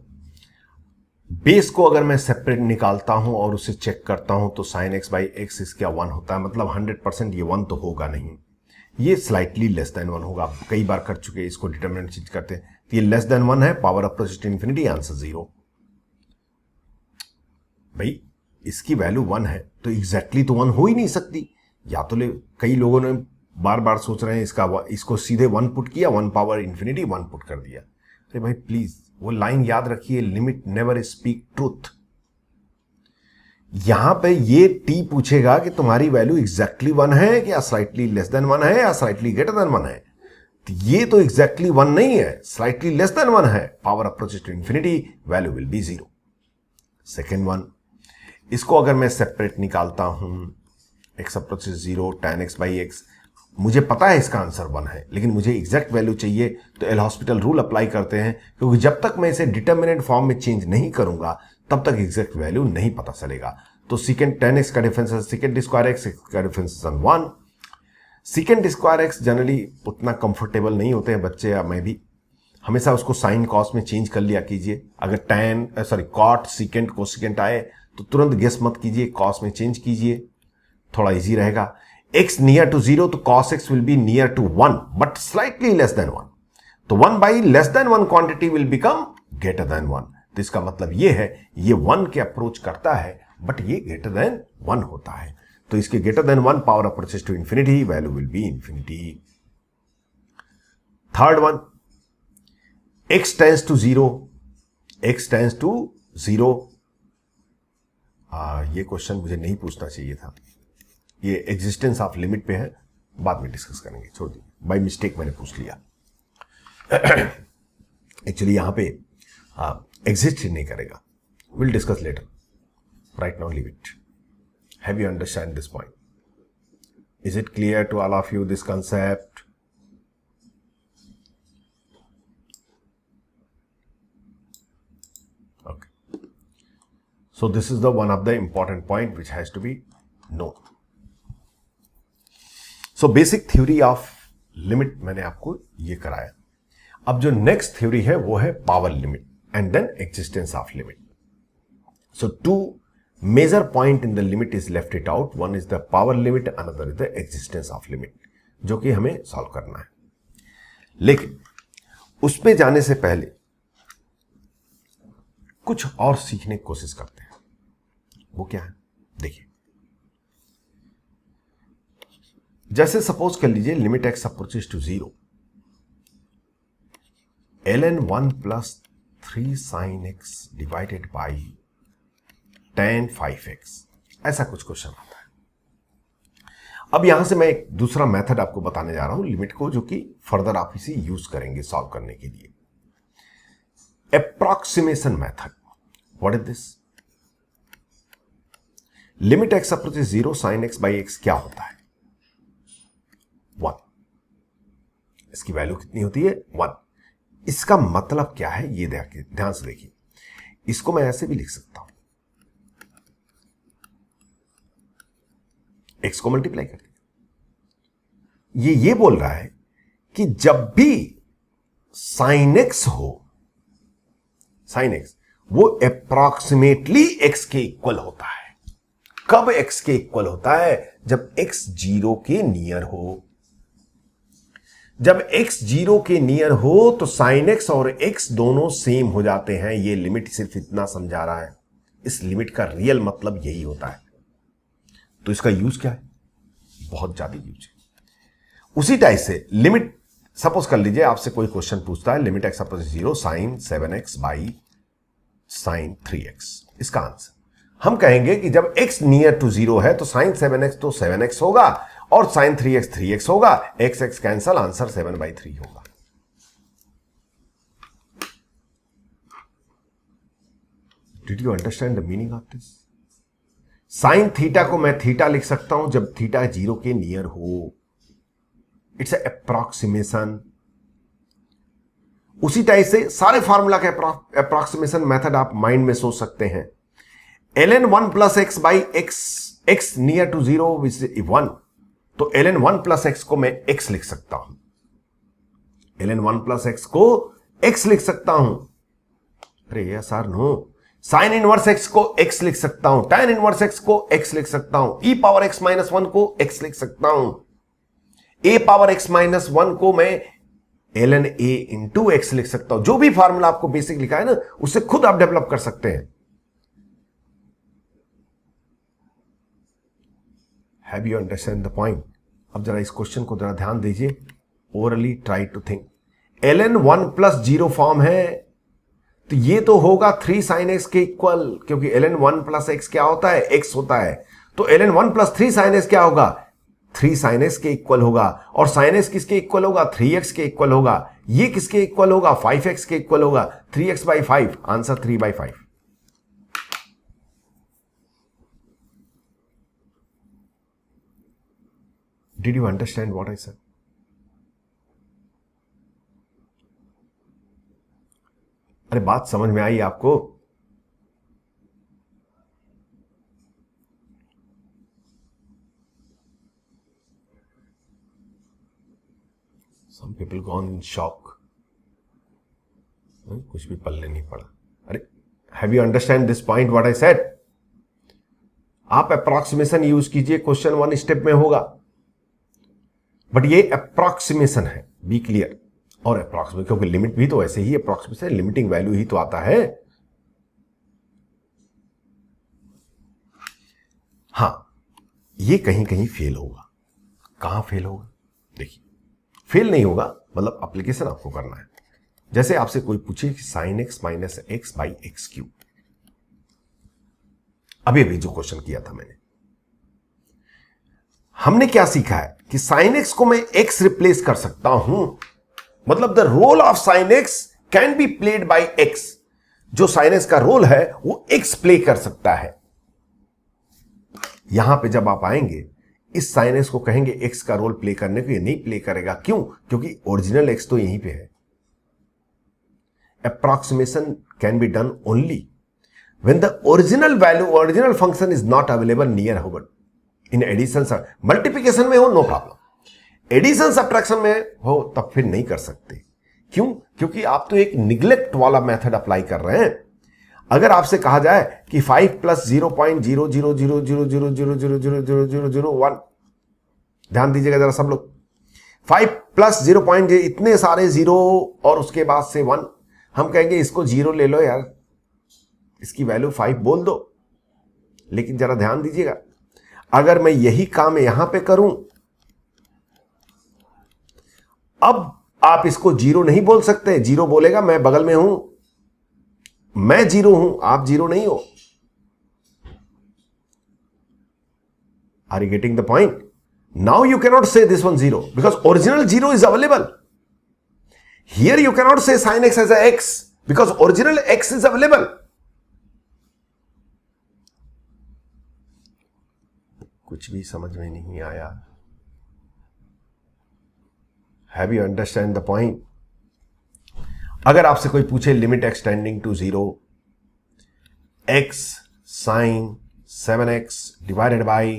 Base को अगर मैं सेपरेट निकालता हूं और उसे चेक करता हूं तो साइन एक्स बाई एक्स इसका 1 होता है, मतलब 100% ये 1 तो होगा नहीं, ये स्लाइटली लेस देन 1 होगा। आप कई बार कर चुके हैं इसको, डिटरमिनेंट चेंज करते हैं, तो ये लेस देन 1 है, power approach to infinity, answer 0। भाई इसकी वैल्यू 1 है तो एग्जैक्टली तो 1 हो ही नहीं सकती। या तो कई लोगों ने बार बार सोच रहे हैं इसको सीधे 1 पुट किया, 1 पावर इंफिनिटी 1 पुट कर दिया। अरे भाई प्लीज वो लाइन याद रखिए, लिमिट नेवर स्पीक ट्रूथ। यहां पे ये टी पूछेगा कि तुम्हारी वैल्यू एग्जैक्टली 1 है या स्लाइटली लेस देन 1 है या स्लाइटली ग्रेटर देन 1 है, तो ये तो एग्जैक्टली 1 नहीं है, स्लाइटली लेस देन 1 है, power approaches to infinity, value will be 0। Second one, इसको अगर मैं सेपरेट निकालता हूं, x approaches 0, tan x by x, मुझे पता है इसका आंसर 1 है, लेकिन मुझे एग्जैक्ट वैल्यू चाहिए, तो एल हॉस्पिटल रूल अप्लाई करते हैं, क्योंकि जब तक मैं इसे डिटर्मिनेंट फॉर्म में चेंज नहीं करूंगा तब तक एग्जैक्ट वैल्यू नहीं पता चलेगा। तो सीकेंड tan x का डिफरेंस है सीकेंड स्क्वायर एक्स का difference 1। Secant square x generally उतना कंफर्टेबल नहीं होते हैं बच्चे या मैं भी, हमेशा उसको साइन कॉस में चेंज कर लिया कीजिए। अगर कॉट सीकेंड कोसिकेंट आए तो तुरंत गेस मत कीजिए, कॉस में चेंज कीजिए, थोड़ा इजी रहेगा। x नियर टू 0 तो cos x will be near to 1 but slightly less than 1, तो 1 by less than 1 quantity will become greater than 1। तो इसका मतलब ये है ये 1 के अप्रोच करता है बट ये ग्रेटर देन 1 होता है, तो इसके greater than 1 power approaches to infinity, value will be infinity. Third one, x tends to 0, x tends to 0, ये क्वेश्चन मुझे नहीं पूछना चाहिए था, ये एग्जिस्टेंस ऑफ लिमिट पे है, बाद में डिस्कस करेंगे, छोड़ दीजिए, बाय मिस्टेक मैंने पूछ लिया। एक्चुअली यहां पे एग्जिस्ट ही नहीं करेगा, will discuss later, right now leave it. Have you understand this point? Is it clear to all of you this concept? Okay, so this is the one of the important point which has to be known. So basic theory of limit मैंने आपको ये कराया। अब जो नेक्स्ट थ्योरी है वो है power limit and then existence of limit. So two major point in the limit is left it out, one is the power limit, another is the existence of limit, जो कि हमें सॉल्व करना है। लेकिन उस पे जाने से पहले कुछ और सीखने की कोशिश करते हैं। वो क्या है देखिए, जैसे सपोज कर लीजिए limit x approaches to 0, ln 1 plus 3 sine x divided by tan 5x, ऐसा कुछ क्वेश्चन आता है। अब यहां से मैं एक दूसरा मेथड आपको बताने जा रहा हूं लिमिट को, जो कि फर्दर आप इसे यूज करेंगे सॉल्व करने के लिए। Approximation method, what is this? Limit x approaches 0 sine x by x क्या होता है? 1। इसकी वैल्यू कितनी होती है? 1। इसका मतलब क्या है ये देखिए, ध्यान से देखिए, इसको मैं ऐसे भी लिख सकता हूं, x को मल्टीप्लाई कर दिया। ये बोल रहा है कि जब भी साइन x हो, साइन x वो अप्रॉक्सीमेटली x के इक्वल होता है। कब x के इक्वल होता है? जब x 0 के नियर हो। जब x 0 के नियर हो तो साइन x और x दोनों सेम हो जाते हैं। ये लिमिट सिर्फ इतना समझा रहा है, इस लिमिट का रियल मतलब यही होता है। तो इसका यूज क्या है? बहुत ज्यादा यूज है। उसी टाइप से लिमिट, सपोज कर लीजिए आपसे कोई क्वेश्चन पूछता है limit x approach 0 sine 7x by sine 3x, इसका आंसर हम कहेंगे कि जब x नियर टू 0 है तो साइन 7x तो 7x होगा और साइन 3x 3x होगा, x x कैंसल, आंसर 7/3 होगा। Did you understand the meaning of this? Sine theta को मैं थीटा लिख सकता हूं जब थीटा 0 के नियर हो। It's approximation. उसी टाइप से सारे फार्मूला के अप्रॉक्सीमेशन मेथड आप माइंड में सोच सकते हैं। ln 1 plus x by x near to 0 which 1, तो ln 1 प्लस एक्स को मैं x लिख सकता हूं। ln 1 प्लस एक्स को x लिख सकता हूं। अरे yes or no. Sine inverse x को x लिख सकता हूं, tan इनवर्स x को x लिख सकता हूं, e पावर x माइनस 1 को x लिख सकता हूं, a पावर x माइनस 1 को मैं ln a इंटू x लिख सकता हूं। जो भी फार्मूला आपको बेसिक लिखा है ना, उससे खुद आप डेवलप कर सकते हैं। Have you understand the point? अब जरा इस क्वेश्चन को जरा ध्यान दीजिए, orally try to think. ln 1 plus 0 form है तो ये तो होगा 3 sin x के इक्वल, क्योंकि ln 1 प्लस x क्या होता है? x होता है। तो ln 1 प्लस 3 sin x क्या होगा? 3 sin x के इक्वल होगा। और sin x किसके इक्वल होगा? 3x के इक्वल होगा। ये किसके इक्वल होगा? 5x के इक्वल होगा। 3x/5, answer 3/5। Did you understand what I said? अरे बात समझ में आई आपको? Some people gone in shock. कुछ भी पल्ले नहीं पड़ा। अरे have you understand this point what I said? आप अप्रॉक्सीमेशन यूज कीजिए, क्वेश्चन 1 स्टेप में होगा, बट ये अप्रॉक्सीमेशन है, बी क्लियर। और अप्रॉक्सीमेशन, क्योंकि लिमिट भी तो ऐसे ही अप्रॉक्सीमेशन, लिमिटिंग वैल्यू ही तो आता है। हां, ये कहीं कहीं फेल होगा। कहां फेल होगा? देखिए, फेल नहीं होगा, मतलब एप्लीकेशन आपको करना है। जैसे आपसे कोई पूछे कि sine x minus x by x cube, अभी अभी जो क्वेश्चन किया था मैंने, हमने क्या सीखा है कि साइन एक्स को मैं एक्स रिप्लेस कर सकता हूं। मतलब the role of sine x can be played by x. जो साइन एक्स का रोल है वो एक्स प्ले कर सकता है। यहां पे जब आप आएंगे, इस साइन एक्स को कहेंगे एक्स का रोल प्ले करने को, ये नहीं प्ले करेगा। क्यों? क्योंकि ओरिजिनल एक्स तो यहीं पे है। Approximation can be done only when the original value, original function is not available near होगा। इन एडिशन, मल्टीप्लिकेशन में हो नो प्रॉब्लम, एडिशन सब्ट्रैक्शन में हो तब फिर नहीं कर सकते। क्यों? क्योंकि आप तो एक निग्लेक्ट वाला मेथड अप्लाई कर रहे हैं। अगर आपसे कहा जाए कि 5 प्लस 0.0000000000001, ध्यान दीजिएगा जरा सब लोग, 5 प्लस 0. इतने सारे जीरो और उसके बाद से 1, हम कहेंगे इसको 0 ले लो यार, इसकी वैल्यू 5 बोल दो। लेकिन जरा ध्यान दीजिएगा, अगर मैं यही काम यहां पे करूं, अब आप इसको 0 नहीं बोल सकते। 0 बोलेगा मैं बगल में हूं, मैं 0 हूं, आप 0 नहीं हो। Are you getting the point? Now you cannot say this one 0 because original 0 is available. Here you cannot say sine x as x because original x is available. कुछ भी समझ में नहीं आया। Have you understand the point? अगर आपसे कोई पूछे limit extending to 0, x sine 7x divided by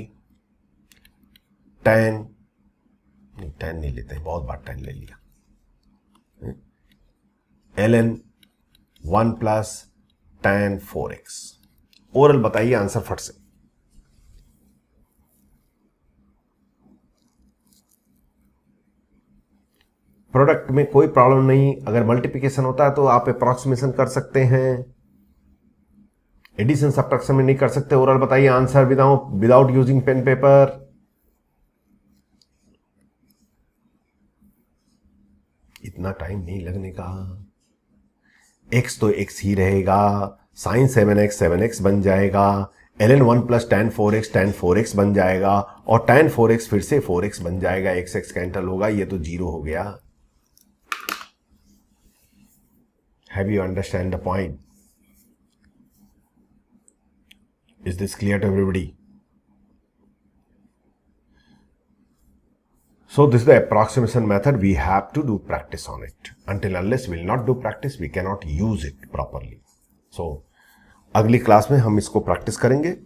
10, नहीं 10 नहीं लेते हैं, बहुत बार 10 ले लिया, ln 1 plus tan 4x। Oral बताइए आंसर फट से। प्रोडक्ट में कोई प्रॉब्लम नहीं, अगर मल्टीप्लिकेशन होता है तो आप अप्रॉक्सीमेशन कर सकते हैं, एडिशन सब्ट्रैक्शन में नहीं कर सकते। ओरल बताइए answer without using pen paper. इतना टाइम नहीं लगने का, x तो x ही रहेगा, साइन 7x बन जाएगा, ln 1 प्लस tan 4x बन जाएगा, और tan 4x फिर से 4x बन जाएगा, x कैंसल होगा, ये तो 0 हो गया। Have you understand the point? Is this clear to everybody? So this is the approximation method. We have to do practice on it. Until unless we will not do practice, we cannot use it properly. So अगली क्लास में हम इसको प्रैक्टिस करेंगे।